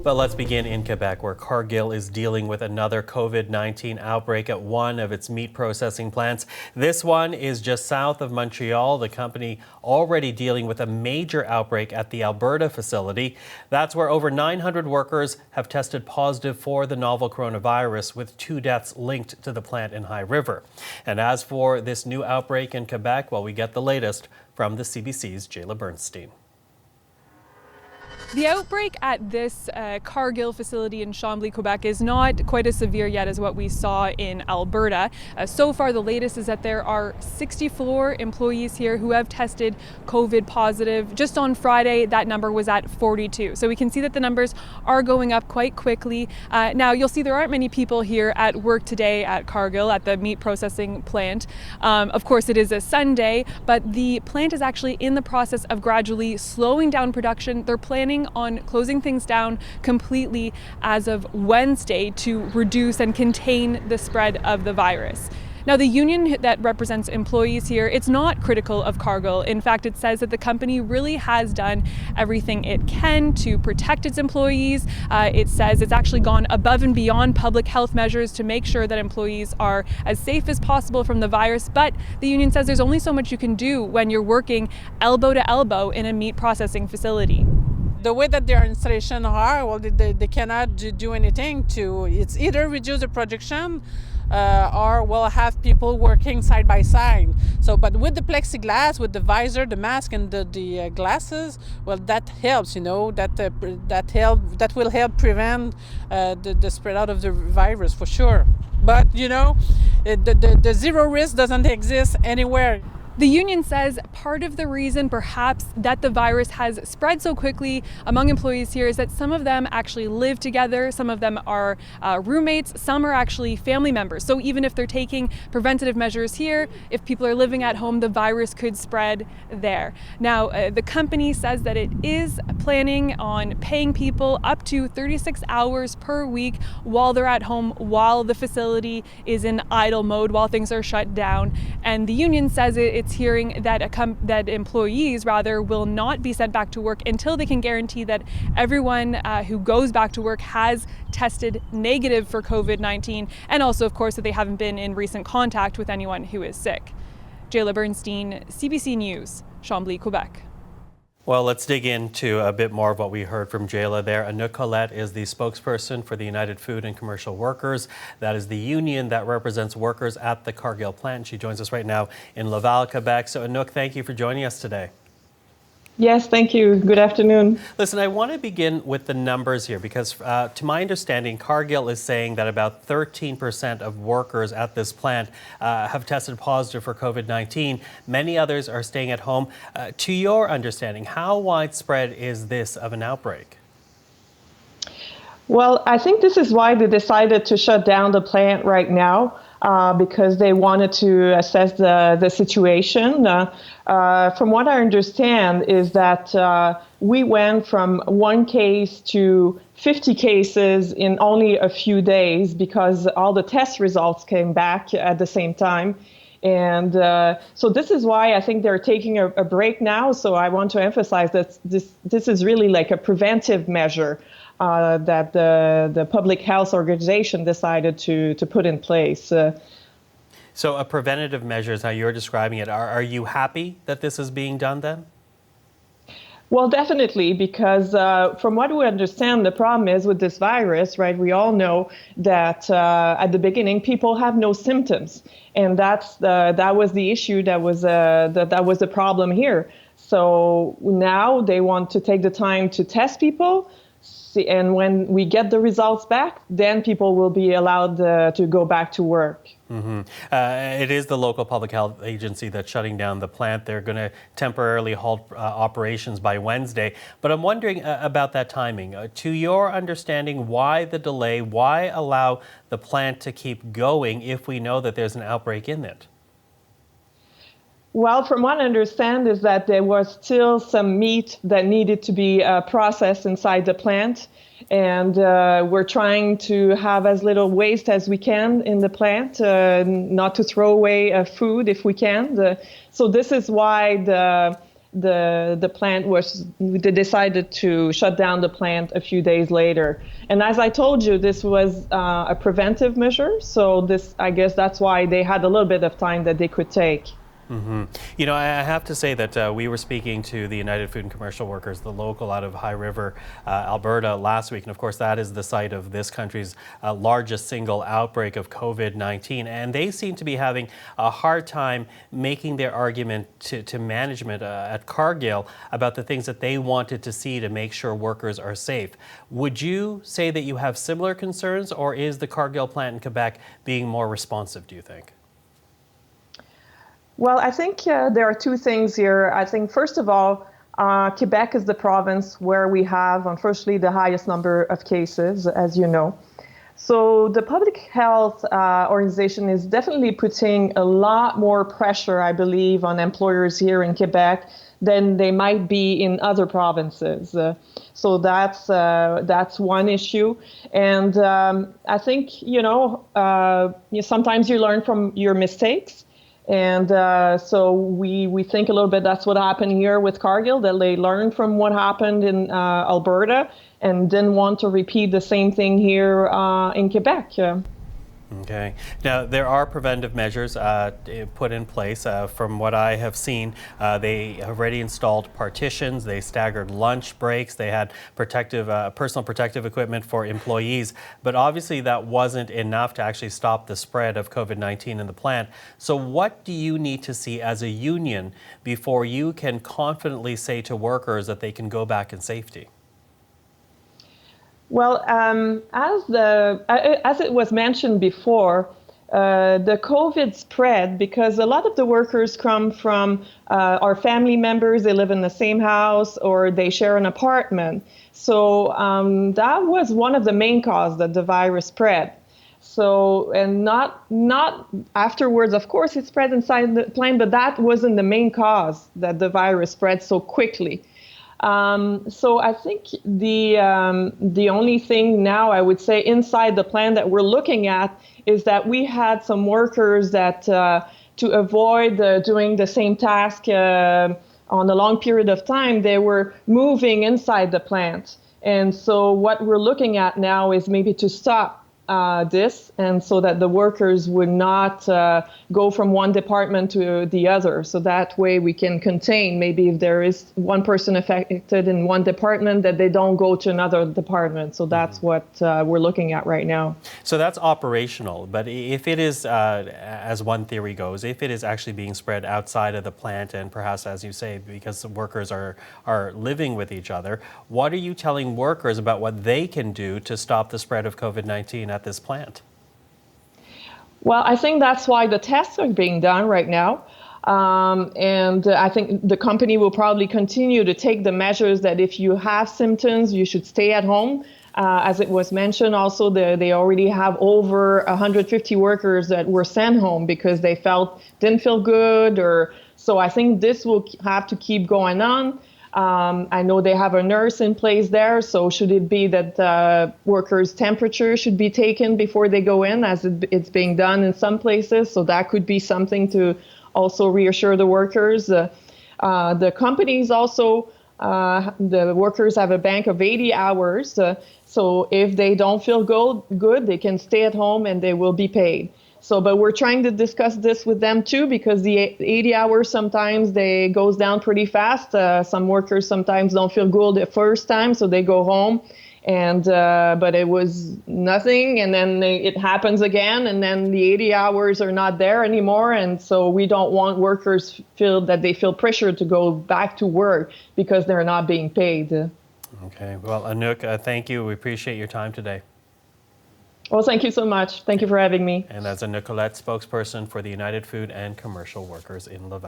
But let's begin in Quebec, where Cargill is dealing with another COVID-19 outbreak at one of its meat processing plants. This one is just south of Montreal. The company already dealing with a major outbreak at the Alberta facility. That's where over 900 workers have tested positive for the novel coronavirus, with 2 deaths linked to the plant in High River. And as for this new outbreak in Quebec, well, we get the latest from the CBC's Jayla Bernstein. The outbreak at this Cargill facility in Chambly, Quebec is not quite as severe yet as what we saw in Alberta. So far, the latest is that there are 64 employees here who have tested COVID positive. Just on Friday, that number was at 42. So we can see that the numbers are going up quite quickly. Now, you'll see there aren't many people here at work today at Cargill, at the meat processing plant. Of course, it is a Sunday, but the plant is actually in the process of gradually slowing down production. They're planning on closing things down completely as of Wednesday to reduce and contain the spread of the virus. Now, the union that represents employees here, it's not critical of Cargill. In fact, it says that the company really has done everything it can to protect its employees. It says it's actually gone above and beyond public health measures to make sure that employees are as safe as possible from the virus. But the union says there's only so much you can do when you're working elbow to elbow in a meat processing facility. The way that their installation are, well, they cannot do anything to. It's either reduce the production or we'll have people working side by side. So, but with the plexiglass, with the visor, the mask, and the glasses, well, that helps. You know, that will help prevent the spread out of the virus for sure. But you know, the zero risk doesn't exist anywhere. The union says part of the reason perhaps that the virus has spread so quickly among employees here is that some of them actually live together, some of them are roommates, some are actually family members. So even if they're taking preventative measures here, if people are living at home, the virus could spread there. Now, the company says that it is planning on paying people up to 36 hours per week while they're at home, while the facility is in idle mode, while things are shut down. And the union says it's hearing that that employees will not be sent back to work until they can guarantee that everyone who goes back to work has tested negative for COVID-19, and also, of course, that they haven't been in recent contact with anyone who is sick. Jayla Bernstein, CBC News, Chambly, Quebec. Well, let's dig into a bit more of what we heard from Jayla there. Anouk Collet is the spokesperson for the United Food and Commercial Workers. That is the union that represents workers at the Cargill plant. She joins us right now in Laval, Quebec. So Anouk, thank you for joining us today. Yes, thank you. Good afternoon. Listen, I want to begin with the numbers here because to my understanding, Cargill is saying that about 13% of workers at this plant have tested positive for COVID-19. Many others are staying at home. To your understanding, how widespread is this of an outbreak? Well, I think this is why they decided to shut down the plant right now. Because they wanted to assess the situation. From what I understand is that we went from 1 case to 50 cases in only a few days because all the test results came back at the same time. And so this is why I think they're taking a break now. So I want to emphasize that this is really like a preventive measure that the public health organization decided to put in place. So a preventative measure is how you're describing it. Are you happy that this is being done then? Well, definitely, because from what we understand, the problem is with this virus, right? We all know that at the beginning, people have no symptoms. And that was the issue, that was the problem here. So now they want to take the time to test people. And when we get the results back, then people will be allowed to go back to work. Mm-hmm. It is the local public health agency that's shutting down the plant. They're going to temporarily halt operations by Wednesday. But I'm wondering about that timing. To your understanding, why the delay? Why allow the plant to keep going if we know that there's an outbreak in it? Well, from what I understand is that there was still some meat that needed to be processed inside the plant. And we're trying to have as little waste as we can in the plant, not to throw away food if we can. So this is why the plant they decided to shut down the plant a few days later. And as I told you, this was a preventive measure. So I guess that's why they had a little bit of time that they could take. Mm-hmm. You know, I have to say that we were speaking to the United Food and Commercial Workers, the local out of High River, Alberta last week. And of course, that is the site of this country's largest single outbreak of COVID-19. And they seem to be having a hard time making their argument to management at Cargill about the things that they wanted to see to make sure workers are safe. Would you say that you have similar concerns, or is the Cargill plant in Quebec being more responsive, do you think? Well, I think there are two things here. I think, first of all, Quebec is the province where we have, unfortunately, the highest number of cases, as you know. So the public health organization is definitely putting a lot more pressure, I believe, on employers here in Quebec than they might be in other provinces. So that's one issue. And I think, sometimes you learn from your mistakes. And so we think a little bit that's what happened here with Cargill, that they learned from what happened in Alberta and didn't want to repeat the same thing here in Quebec. Okay. Now, there are preventive measures put in place. From what I have seen, they have already installed partitions, they staggered lunch breaks, they had personal protective equipment for employees. But obviously that wasn't enough to actually stop the spread of COVID-19 in the plant. So what do you need to see as a union before you can confidently say to workers that they can go back in safety? Well, as it was mentioned before, the COVID spread because a lot of the workers come from our family members. They live in the same house or they share an apartment. So that was one of the main causes that the virus spread. So, and not afterwards, of course, it spread inside the plant, but that wasn't the main cause that the virus spread so quickly. So I think the only thing now I would say inside the plant that we're looking at is that we had some workers that to avoid doing the same task on a long period of time, they were moving inside the plant. And so what we're looking at now is maybe to stop this, and so that the workers would not go from one department to the other. So that way we can contain, maybe if there is one person affected in one department, that they don't go to another department. So that's what we're looking at right now. So that's operational, but if it is, as one theory goes, if it is actually being spread outside of the plant and perhaps, as you say, because the workers are living with each other, what are you telling workers about what they can do to stop the spread of COVID-19 at this plant? Well, I think that's why the tests are being done right now. And I think the company will probably continue to take the measures that if you have symptoms, you should stay at home. As it was mentioned, also, they already have over 150 workers that were sent home because they didn't feel good. So I think this will have to keep going on. I know they have a nurse in place there, so should it be that workers' temperature should be taken before they go in, as it's being done in some places, so that could be something to also reassure the workers. The companies also, the workers have a bank of 80 hours, so if they don't feel good, they can stay at home and they will be paid. So, but we're trying to discuss this with them too, because the 80 hours sometimes they goes down pretty fast. Some workers sometimes don't feel good the first time, so they go home, and but it was nothing, and then it happens again, and then the 80 hours are not there anymore, and so we don't want workers feel pressured to go back to work because they're not being paid. Okay. Well, Anouk, thank you. We appreciate your time today. Well, thank you so much. Thank you for having me. And that's Anouk Collet, spokesperson for the United Food and Commercial Workers in Laval.